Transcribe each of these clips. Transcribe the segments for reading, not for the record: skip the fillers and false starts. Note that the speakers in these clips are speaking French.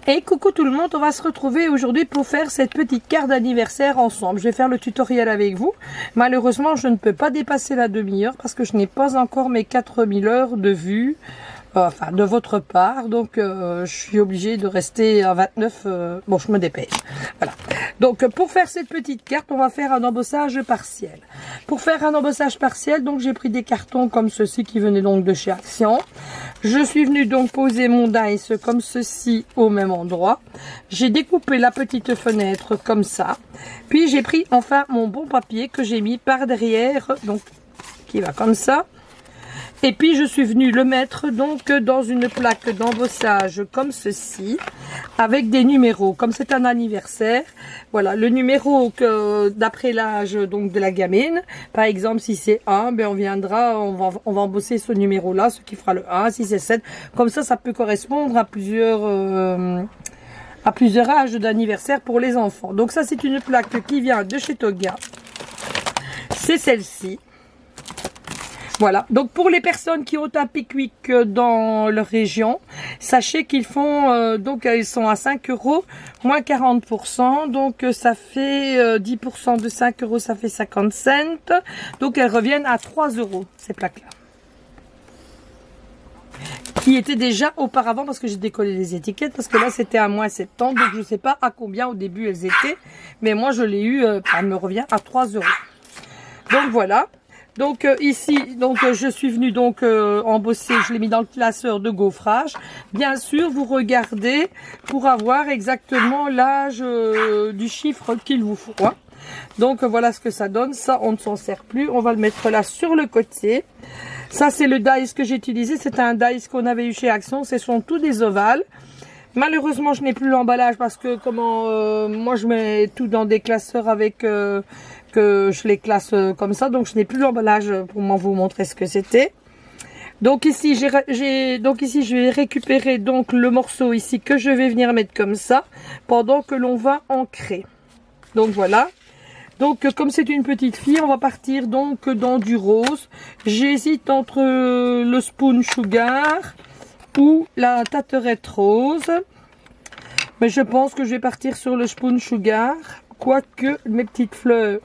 Et coucou tout le monde, on va se retrouver aujourd'hui pour faire cette petite carte d'anniversaire ensemble. Je vais faire le tutoriel avec vous. Malheureusement, je ne peux pas dépasser la demi-heure parce que je n'ai pas encore mes 4000 heures de vue. Enfin, de votre part, donc je suis obligée de rester à 29, bon je me dépêche, voilà. Donc pour faire cette petite carte, on va faire un embossage partiel. Pour faire un embossage partiel, donc j'ai pris des cartons comme ceci qui venaient donc de chez Action. Je suis venue donc poser mon dice comme ceci au même endroit. J'ai découpé la petite fenêtre comme ça, puis j'ai pris enfin mon bon papier que j'ai mis par derrière, donc qui va comme ça. Et puis je suis venue le mettre donc dans une plaque d'embossage comme ceci, avec des numéros, comme c'est un anniversaire. Voilà, le numéro que d'après l'âge donc de la gamine, par exemple si c'est 1, ben on va embosser ce numéro là, ce qui fera le 1, si c'est 7, comme ça peut correspondre à plusieurs âges d'anniversaire pour les enfants. Donc ça c'est une plaque qui vient de chez Toga, c'est celle-ci. Voilà, donc pour les personnes qui ont un Pickwick dans leur région, sachez qu'ils font, donc ils sont à 5 € moins 40%, donc ça fait 10% de 5 €, ça fait 50 cents, donc elles reviennent à 3 € ces plaques-là. Qui étaient déjà auparavant, parce que j'ai décollé les étiquettes, parce que là c'était à moins 70, donc je ne sais pas à combien au début elles étaient, mais moi je l'ai eu, elle me revient à 3 €. Donc voilà. Donc ici, donc je suis venue donc embosser, je l'ai mis dans le classeur de gaufrage. Bien sûr, vous regardez pour avoir exactement l'âge du chiffre qu'il vous faut. Hein. Donc voilà ce que ça donne. Ça, on ne s'en sert plus. On va le mettre là sur le côté. Ça, c'est le dice que j'ai utilisé. C'est un dice qu'on avait eu chez Action. Ce sont tous des ovales. Malheureusement, je n'ai plus l'emballage parce que moi je mets tout dans des classeurs avec que je les classe comme ça, donc je n'ai plus l'emballage pour vous montrer ce que c'était. Donc ici je vais récupérer donc le morceau ici que je vais venir mettre comme ça pendant que l'on va ancrer. Donc voilà. Donc comme c'est une petite fille, on va partir donc dans du rose. J'hésite entre le Spoon Sugar ou la Taterette Rose, mais je pense que je vais partir sur le Spoon Sugar, quoique mes petites fleurs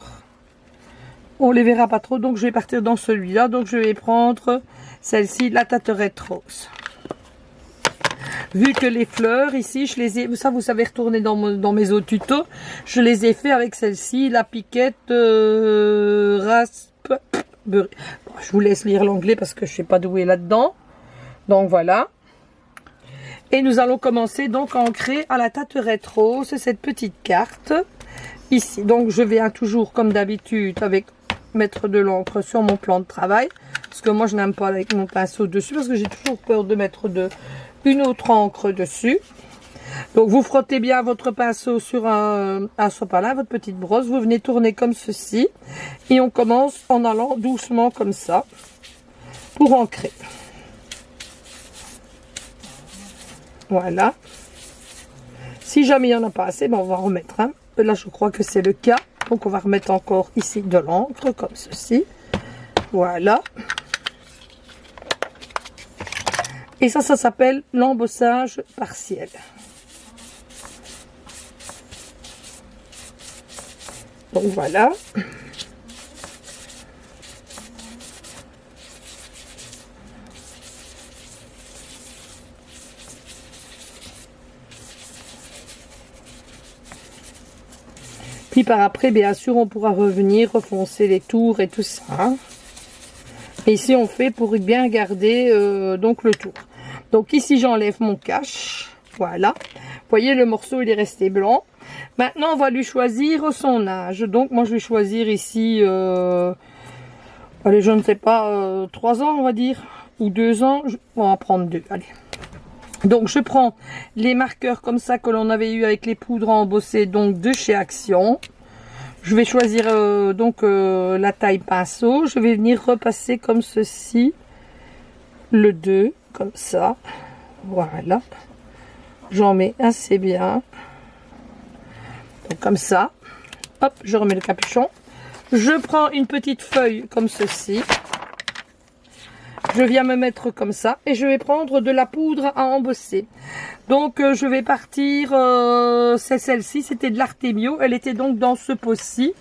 on les verra pas trop, donc je vais partir dans celui-là. Donc je vais prendre celle-ci, la Taterette Rose. Vu que les fleurs ici, je les ai, ça vous savez retourner dans mes autres tutos, je les ai fait avec celle-ci, la piquette rasp. Bon, je vous laisse lire l'anglais parce que je sais pas d'où est là-dedans. Donc voilà. Et nous allons commencer donc à ancrer à la Taterette Rose cette petite carte ici. Donc je viens toujours comme d'habitude avec mettre de l'encre sur mon plan de travail, parce que moi je n'aime pas avec mon pinceau dessus parce que j'ai toujours peur de mettre une autre encre dessus. Donc vous frottez bien votre pinceau sur un sopalin, votre petite brosse, vous venez tourner comme ceci et on commence en allant doucement comme ça pour ancrer. Voilà. Si jamais il n'y en a pas assez, ben on va remettre. Hein. Là, je crois que c'est le cas. Donc, on va remettre encore ici de l'encre, comme ceci. Voilà. Et ça s'appelle l'embossage partiel. Donc, voilà. Puis par après, bien sûr, on pourra revenir refoncer les tours et tout ça. Et ici, on fait pour bien garder donc le tour. Donc ici, j'enlève mon cache. Voilà. Vous voyez, le morceau, il est resté blanc. Maintenant, on va lui choisir son âge. Donc, moi, je vais choisir ici, allez, je ne sais pas, 3 ans, on va dire, ou 2 ans. On va prendre 2, allez. Donc je prends les marqueurs comme ça que l'on avait eu avec les poudres embossées donc de chez Action. Je vais choisir la taille pinceau. Je vais venir repasser comme ceci le 2 comme ça. Voilà. J'en mets assez bien. Donc comme ça. Hop, je remets le capuchon. Je prends une petite feuille comme ceci. je viens me mettre comme ça et je vais prendre de la poudre à embosser. Donc je vais partir, c'est celle-ci, c'était de l'Artemio, elle était donc dans ce pot-ci.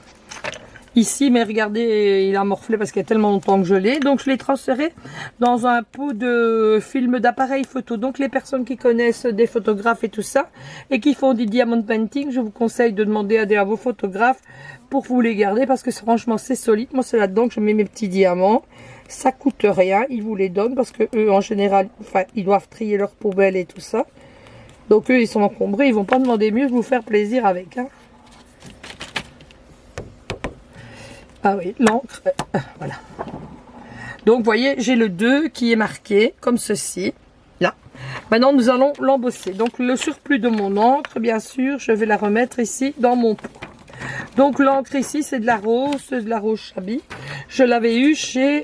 Ici, mais regardez, il a morflé parce qu'il y a tellement longtemps que je l'ai. Donc, je l'ai transféré dans un pot de film d'appareil photo. Donc, les personnes qui connaissent des photographes et tout ça, et qui font du diamond painting, je vous conseille de demander à vos photographes pour vous les garder parce que franchement, c'est solide. Moi, c'est là-dedans que je mets mes petits diamants. Ça coûte rien, ils vous les donnent parce que eux, en général, enfin, ils doivent trier leurs poubelles et tout ça. Donc, eux, ils sont encombrés, ils vont pas demander mieux de vous faire plaisir avec, hein. Ah oui, l'encre, voilà. Donc, vous voyez, j'ai le 2 qui est marqué comme ceci, là. Maintenant, nous allons l'embosser. Donc, le surplus de mon encre, bien sûr, je vais la remettre ici dans mon pot. Donc, l'encre ici, c'est de la rose Chabi. Je l'avais eu chez,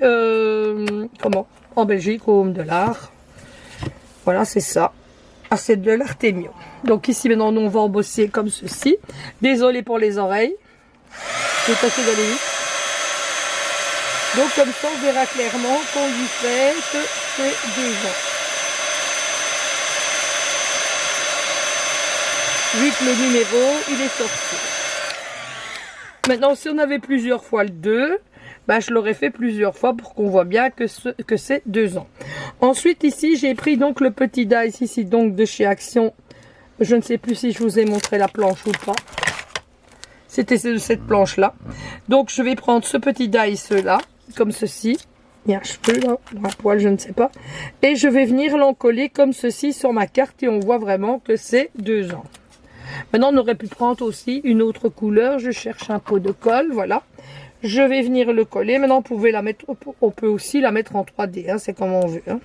en Belgique, au Home de l'Art. Voilà, c'est ça. Ah, c'est de l'Artemio. Donc, ici, maintenant, nous, on va embosser comme ceci. Désolée pour les oreilles. J'ai passé d'aller vite. Donc comme ça, on verra clairement qu'on lui fait ses 2 ans. Vu que le numéro, il est sorti. Maintenant, si on avait plusieurs fois le 2, bah, je l'aurais fait plusieurs fois pour qu'on voit bien que c'est 2 ans. Ensuite, ici, j'ai pris donc le petit dice ici, donc de chez Action. Je ne sais plus si je vous ai montré la planche ou pas. C'était cette planche-là. Donc, je vais prendre ce petit dice-là, comme ceci. Il y a un cheveu là, ou un poil, je ne sais pas. Et je vais venir l'encoller comme ceci sur ma carte et on voit vraiment que c'est 2 ans. Maintenant, on aurait pu prendre aussi une autre couleur. Je cherche un pot de colle, voilà. Je vais venir le coller. Maintenant, on peut aussi la mettre en 3D, hein, c'est comme on veut, hein.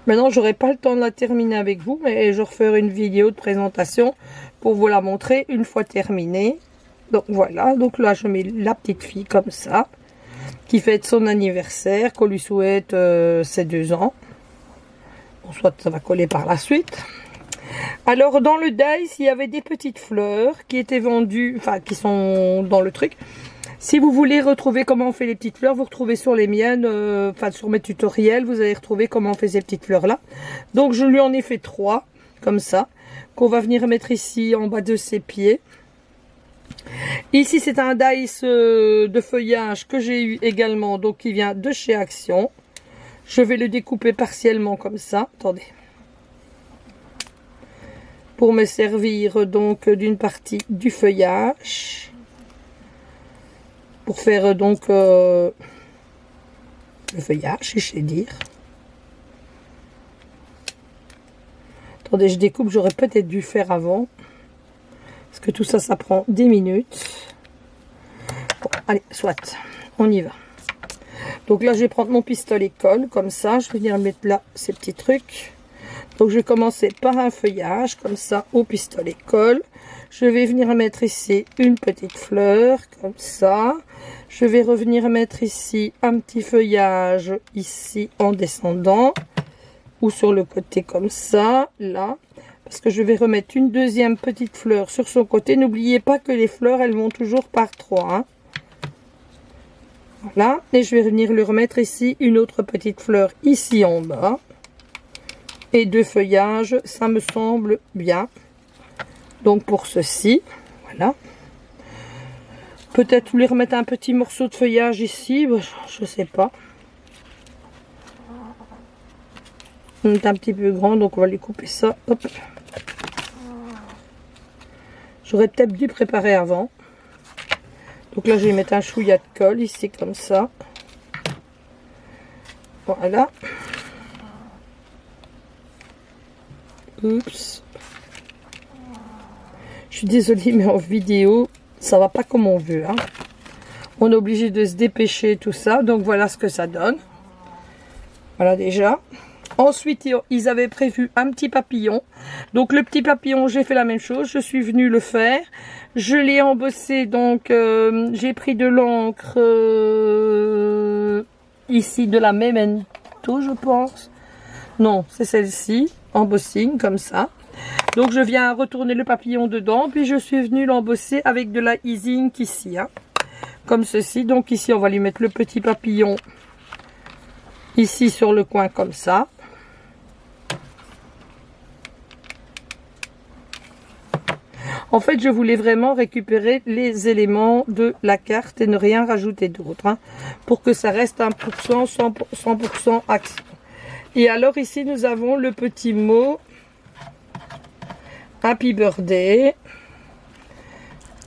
Maintenant, j'aurai pas le temps de la terminer avec vous, mais je referai une vidéo de présentation pour vous la montrer une fois terminée. Donc voilà, donc là je mets la petite fille comme ça, qui fête son anniversaire, qu'on lui souhaite ses 2 ans. Bon, soit ça va coller par la suite. Alors dans le dice, il y avait des petites fleurs qui étaient vendues, enfin qui sont dans le truc. Si vous voulez retrouver comment on fait les petites fleurs, vous retrouvez sur les miennes, enfin sur mes tutoriels, vous allez retrouver comment on fait ces petites fleurs là. Donc je lui en ai fait 3, comme ça, qu'on va venir mettre ici en bas de ses pieds. Ici c'est un dice de feuillage que j'ai eu également, donc qui vient de chez Action. Je vais le découper partiellement comme ça, attendez. Pour me servir donc d'une partie du feuillage. Pour faire donc le feuillage, si je sais dire. Attendez, je découpe, j'aurais peut-être dû faire avant. Parce que tout ça, ça prend 10 minutes. Bon, allez, soit, on y va. Donc là, je vais prendre mon pistolet colle, comme ça. Je vais venir mettre là ces petits trucs. Donc je vais commencer par un feuillage, comme ça, au pistolet colle. Je vais venir mettre ici une petite fleur, comme ça. Je vais revenir mettre ici un petit feuillage, ici, en descendant. Ou sur le côté, comme ça, là. Parce que je vais remettre une deuxième petite fleur sur son côté. N'oubliez pas que les fleurs, elles vont toujours par 3. Hein. Voilà. Et je vais venir lui remettre ici une autre petite fleur, ici en bas. Et 2 feuillages, ça me semble bien. Donc pour ceci, voilà. Peut-être lui remettre un petit morceau de feuillage ici, je sais pas. Il est un petit peu grand, donc on va lui couper ça. Hop. J'aurais peut-être dû préparer avant. Donc là, je vais mettre un chouïa de colle ici, comme ça. Voilà. Oups. Je suis désolée, mais en vidéo, ça va pas comme on veut. Hein. On est obligé de se dépêcher, tout ça. Donc voilà ce que ça donne. Voilà déjà. Ensuite, ils avaient prévu un petit papillon. Donc le petit papillon, j'ai fait la même chose. Je suis venue le faire. Je l'ai embossé. Donc j'ai pris de l'encre ici de la Memento, je pense. Non, c'est celle-ci. Embossing, comme ça. Donc je viens retourner le papillon dedans, puis je suis venue l'embosser avec de la Easy ici, hein, comme ceci. Donc ici on va lui mettre le petit papillon ici sur le coin comme ça. En fait, je voulais vraiment récupérer les éléments de la carte et ne rien rajouter d'autre, hein, pour que ça reste 1%, 100% action. Et alors ici, nous avons le petit mot Happy Birthday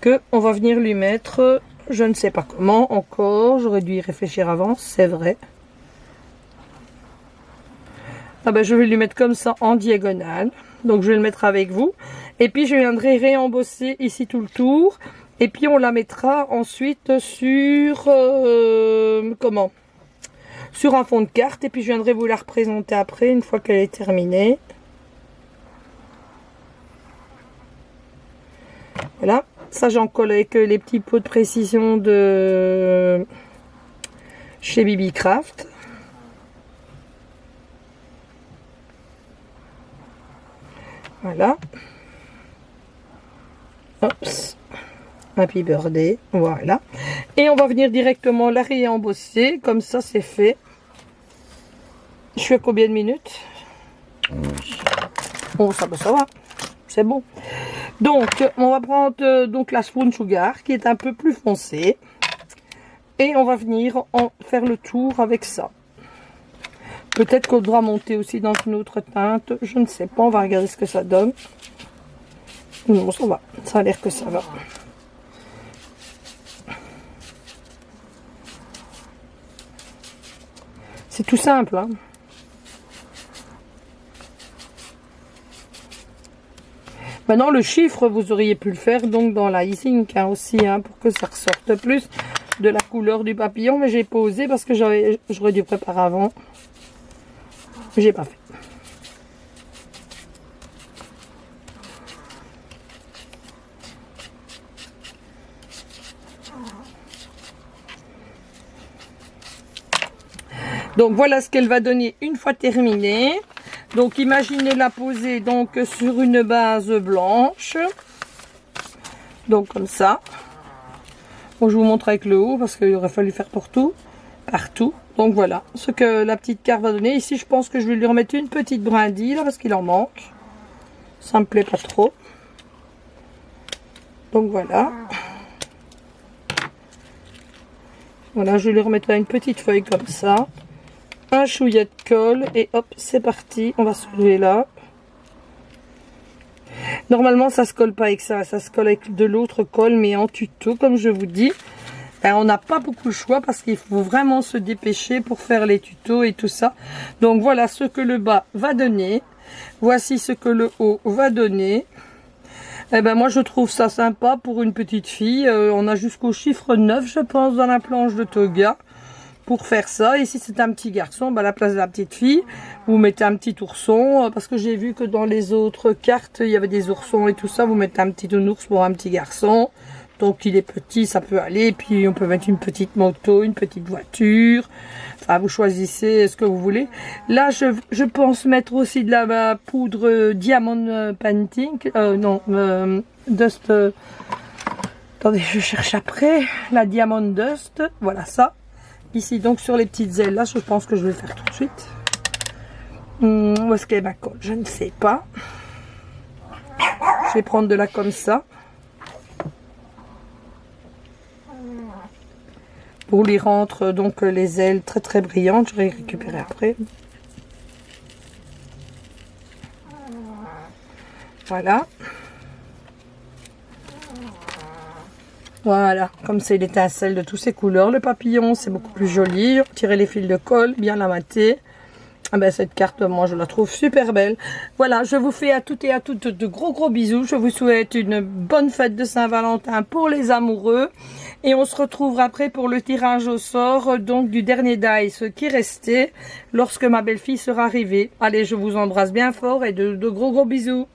que on va venir lui mettre, je ne sais pas comment encore, j'aurais dû y réfléchir avant, c'est vrai. Ah ben, je vais lui mettre comme ça en diagonale. Donc je vais le mettre avec vous. Et puis je viendrai réembosser ici tout le tour. Et puis on la mettra ensuite sur sur un fond de carte. Et puis je viendrai vous la représenter après une fois qu'elle est terminée. Voilà. Ça j'en colle avec les petits pots de précision de chez BB Craft. Voilà. Oups. Happy Birthday. Voilà. Et on va venir directement la réembosser. Comme ça, c'est fait. Je suis à combien de minutes? Bon, ça va. C'est bon. Donc, on va prendre donc la Spoon Sugar qui est un peu plus foncée. Et on va venir en faire le tour avec ça. Peut-être qu'on devra monter aussi dans une autre teinte. Je ne sais pas. On va regarder ce que ça donne. Non, ça va. Ça a l'air que ça va. C'est tout simple. Hein. Maintenant, le chiffre, vous auriez pu le faire donc dans la Easy hein, aussi. Hein, pour que ça ressorte plus de la couleur du papillon. Mais j'ai pas osé parce que j'aurais dû préparer avant. J'ai pas fait. Donc voilà ce qu'elle va donner une fois terminée. Donc imaginez la poser donc sur une base blanche. Donc comme ça. Bon, je vous montre avec le haut parce qu'il aurait fallu faire partout. Donc voilà ce que la petite carte va donner. Ici je pense que je vais lui remettre une petite brindille là, parce qu'il en manque. Ça me plaît pas trop. Donc voilà. Voilà, je vais lui remettre une petite feuille comme ça. Un chouillet de colle et hop, c'est parti. On va soulever là. Normalement ça se colle pas avec ça. Ça se colle avec de l'autre colle mais en tuto comme je vous dis. On n'a pas beaucoup de choix parce qu'il faut vraiment se dépêcher pour faire les tutos et tout ça. Donc voilà ce que le bas va donner. Voici ce que le haut va donner. Moi je trouve ça sympa pour une petite fille. On a jusqu'au chiffre 9 je pense dans la planche de Toga pour faire ça. Et si c'est un petit garçon, à la place de la petite fille, vous mettez un petit ourson. Parce que j'ai vu que dans les autres cartes il y avait des oursons et tout ça. Vous mettez un petit ours pour un petit garçon. Donc il est petit, ça peut aller. Puis on peut mettre une petite moto, une petite voiture. Enfin, vous choisissez ce que vous voulez. Là, je pense mettre aussi de la poudre Diamond Painting. Dust. Attendez, je cherche après. La Diamond Dust. Voilà ça. Ici, donc sur les petites ailes là, je pense que je vais le faire tout de suite. Où est-ce qu'elle est ma colle? Je ne sais pas. Je vais prendre de la comme ça. Pour lui rendre donc les ailes très très brillantes, je vais les récupérer après. Voilà. Voilà, comme c'est l'étincelle de toutes ces couleurs, le papillon, c'est beaucoup plus joli. Tirez les fils de colle, bien la mater. Cette carte, moi, je la trouve super belle. Voilà, je vous fais à toutes et à toutes de gros bisous. Je vous souhaite une bonne fête de Saint-Valentin pour les amoureux. Et on se retrouvera après pour le tirage au sort, donc du dernier dice qui restait lorsque ma belle-fille sera arrivée. Allez, je vous embrasse bien fort et de gros bisous.